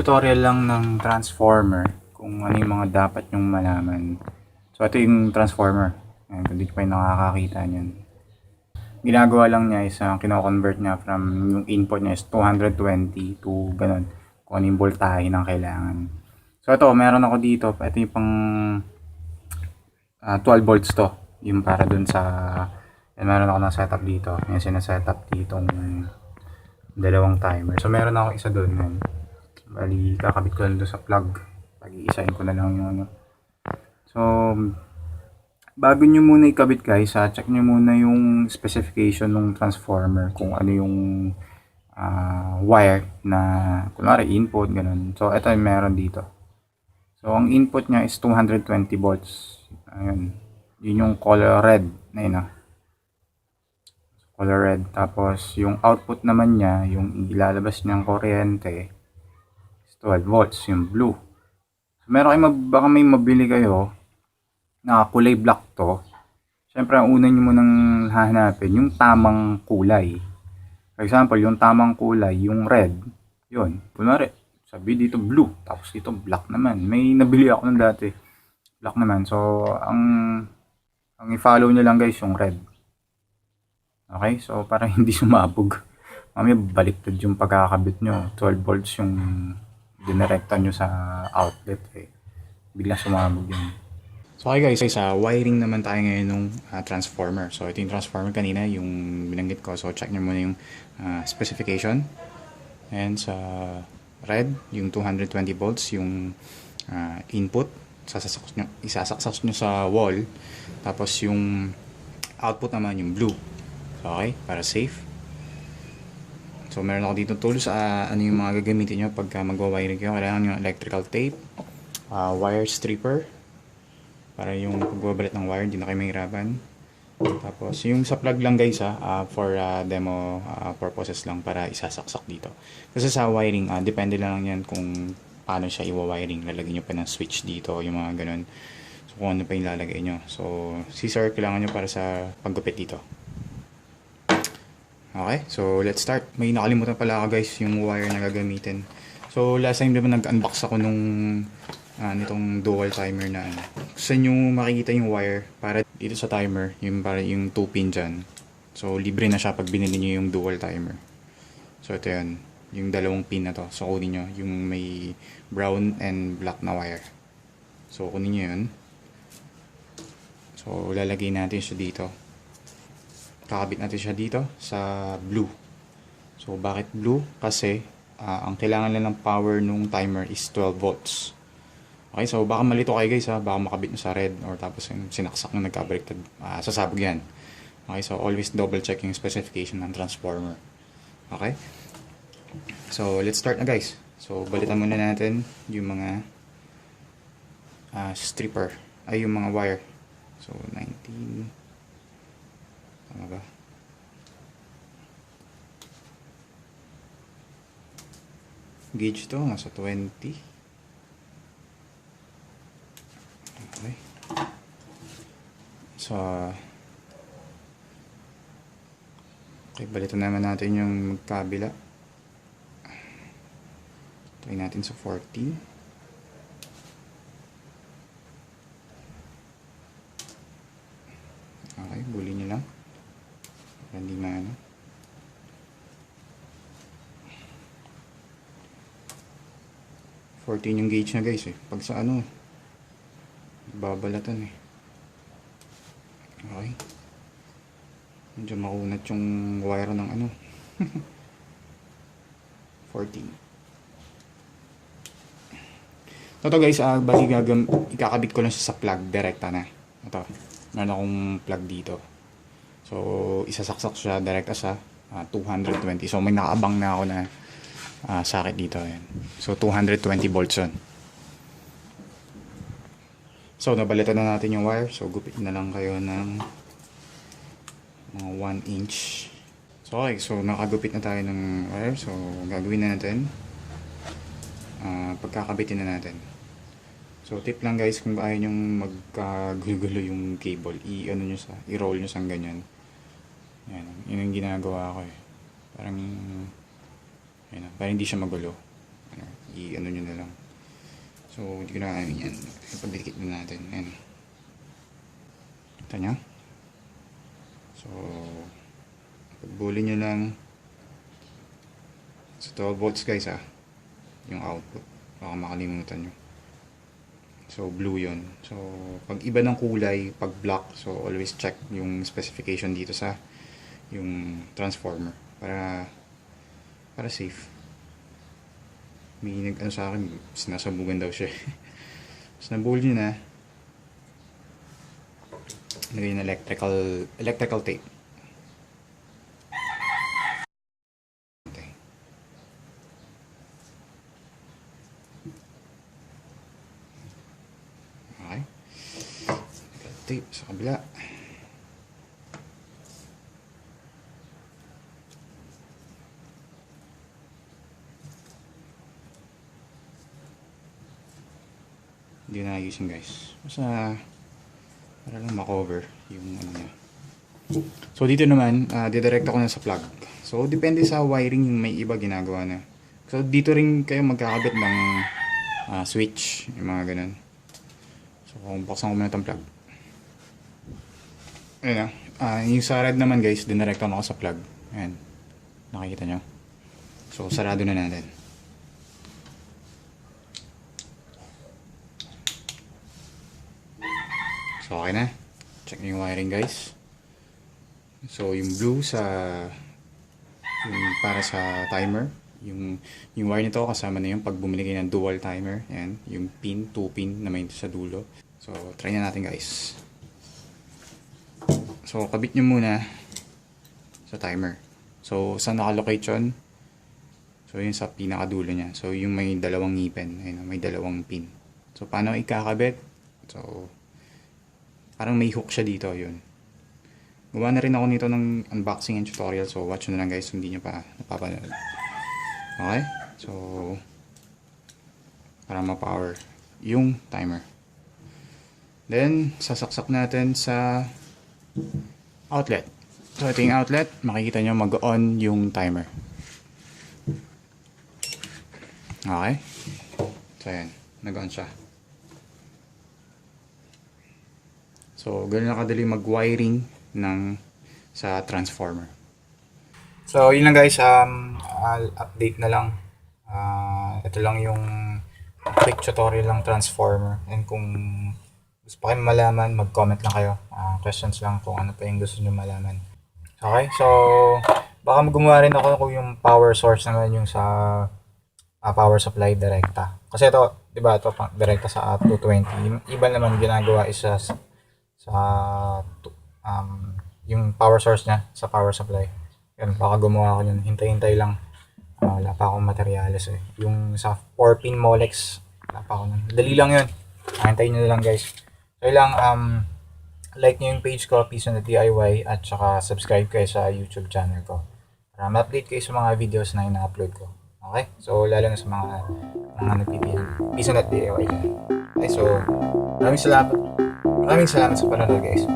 Tutorial lang ng transformer kung ano yung mga dapat nyong malaman. So ito yung transformer. Ayan, kung di pa yung nakakakita niyan. Ginagawa lang niya is kino-convert niya from yung input niya is 220 to ganun. Kung ano yung voltahe ng kailangan. So ito, meron ako dito. Ito yung pang 12 volts to. Yung para dun sa meron ako na setup dito. Yung sinasetup ditong dalawang timer. So meron ako isa dun. Yan. Bali, kakabit ko lang doon sa plug. Pag-iisahin ko na lang yung ano. So, bago nyo muna ikabit guys, check nyo muna yung specification ng transformer. Kung ano yung wire na, kunwari input, ganun. So, ito yung meron dito. So, ang input niya is 220 volts. Ayun. Yun yung color red. Ayun color red. Tapos, yung output naman niya, yung ilalabas niyang kuryente, 12 volts, yung blue. So, meron kayo, baka may mabili kayo na kulay black to. Siyempre, ang una nyo munang hahanapin, yung tamang kulay. For example, yung tamang kulay, yung red, yun. Kunwari, sabi dito blue, tapos dito black naman. May nabili ako ng dati, black naman. So, ang i-follow nyo lang guys, yung red. Okay, so para hindi sumabog. Mamaya baliktad yung pagkakabit nyo. 12 volts yung dinirekta nyo sa outlet bigla sumabog yun. So okay guys, wiring naman tayo ngayon ng transformer. So ito yung transformer kanina, yung binanggit ko. So check nyo muna yung specification. And sa red, yung 220 volts, yung input, isasaksak nyo sa wall. Tapos yung output naman, yung blue. So, okay, para safe. So meron ako dito tools ano yung mga gagamitin nyo pagka magwa-wiring kayo. Kailangan nyo electrical tape, wire stripper para yung pagbabalit ng wire hindi na kayo mahirapan. Tapos yung sa plug lang guys for demo purposes lang para isasaksak dito. Kasi sa wiring depende lang yan kung paano siya i-wiring. Lalagyan nyo pa ng switch dito, yung mga ganun. So kung ano pa yung lalagay nyo. So scissor kailangan nyo para sa paggupit dito. Okay, so let's start. May nakalimutan pala ako guys yung wire na gagamitin. So last time diba nag-unbox ako nung nitong dual timer na gusto nyo makikita yung wire para dito sa timer, yung para yung 2 pin dyan. So libre na siya pag binili nyo yung dual timer. So ito yun, yung dalawang pin na to. So kunin nyo yung may brown and black na wire. So kunin nyo yun. So lalagay natin siya dito. Kakabit natin siya dito sa blue. So bakit blue? Kasi ang kailangan lang ng power nung timer is 12 volts. Okay, so baka malito kayo guys baka makabit nyo sa red or tapos yung sinaksak nyo nagka-baliktad, sasabog yan. Okay, so always double check yung specification ng transformer. Okay, so let's start na guys. So balitan muna natin yung mga stripper, yung mga wire. So 19, tama ba? Gauge to, nasa 20. Okay. So, okay, balitan naman natin yung magkabila. Try natin sa 14. Okay, buli nyo lang. Hindi na ano. Yung gauge na guys pag sa ano babalatan okay, medyo makunat yung wire ng ano 14. Ito guys bali ikakabit ko lang siya sa plug direkta na. Ito meron akong plug dito. So, isasaksak siya direkta sa 220. So, may nakaabang na ako na sakit dito. Ayan. So, 220 volts yun. So, nabalitan na natin yung wire. So, gupit na lang kayo ng mga 1 inch. So, okay. So, nakagupit na tayo ng wire. So, gagawin na natin. Pagkakabitin na natin. So, tip lang guys, kung ayaw nyong magkagulo-gulo yung cable, i-roll nyo sa ganyan. Yan, yun yung ginagawa ko parang hindi siya magulo. i-ano nyo na lang. So, hindi ko na ano yan. Ipagdikit na natin. Ayan. Kita nyo? So, pagbuli nyo lang sa 12 volts guys yung output. Baka makalimutan nyo. So, blue yon. So, pag iba ng kulay, pag black, so always check yung specification dito sa yung transformer para safe. May nag-ano sa akin, sinasabugan daw siya. So, nabuli nyo na. Lagay na electrical tape. Okay. Tape sa kabila. Hindi na ayusin guys. Basta para lang makover yung ano niya. So dito naman, didirect ako na sa plug. So depende sa wiring yung may iba ginagawa na. So dito rin kayo magkakabit ng switch, yung mga ganun. So buksan ko muna itong plug. Ayan yung sa red naman guys, dinirect ako sa plug. Ayan. Nakikita nyo? So sarado na natin. So okay na. Check nyo yung wiring guys. So yung blue yung para sa timer. Yung wire nito kasama na yung pag bumili kayo ng dual timer. Ayan. Yung pin, 2 pin na may sa dulo. So try na natin guys. So kabit nyo muna sa timer. So saan nakalocate yun? So yun sa pinakadulo niya. So yung may dalawang ngipin. Ayun, may dalawang pin. So paano ikakabit? So parang may hook siya dito, yun. Gawa na rin ako nito ng unboxing and tutorial. So, watch nyo na lang guys, hindi nyo pa napapanood. Okay? So, para ma-power yung timer. Then, sasaksak natin sa outlet. So, ito yung outlet. Makikita nyo mag-on yung timer. Okay? So, ayan. Nag-on siya. So, ganoon na kadali mag-wiring sa transformer. So, yun lang guys. I'll update na lang. Ito lang yung quick tutorial ng transformer. And kung gusto pa kayo malaman, mag-comment lang kayo. Questions lang kung ano pa yung gusto nyo malaman. Okay? So, baka gumawa rin ako kung yung power source naman yung sa power supply direkta. Kasi ito, di ba, ito direkta sa 220. Iba naman ginagawa isa yung power source niya sa power supply. Yan, baka gumawa ako yun. Hintay-hintay lang. Wala pa akong materials eh. Yung sa 4-pin Molex, wala pa ako nun. Dali lang yun. Hintayin nyo lang guys. So lang, like nyo yung page ko, Pisonet DIY, at saka subscribe kayo sa YouTube channel ko. Para ma-update kayo sa mga videos na ina-upload ko. Okay? So, lalo na sa mga Pisonet DIY. Okay, so, maraming salamat sa panonood guys.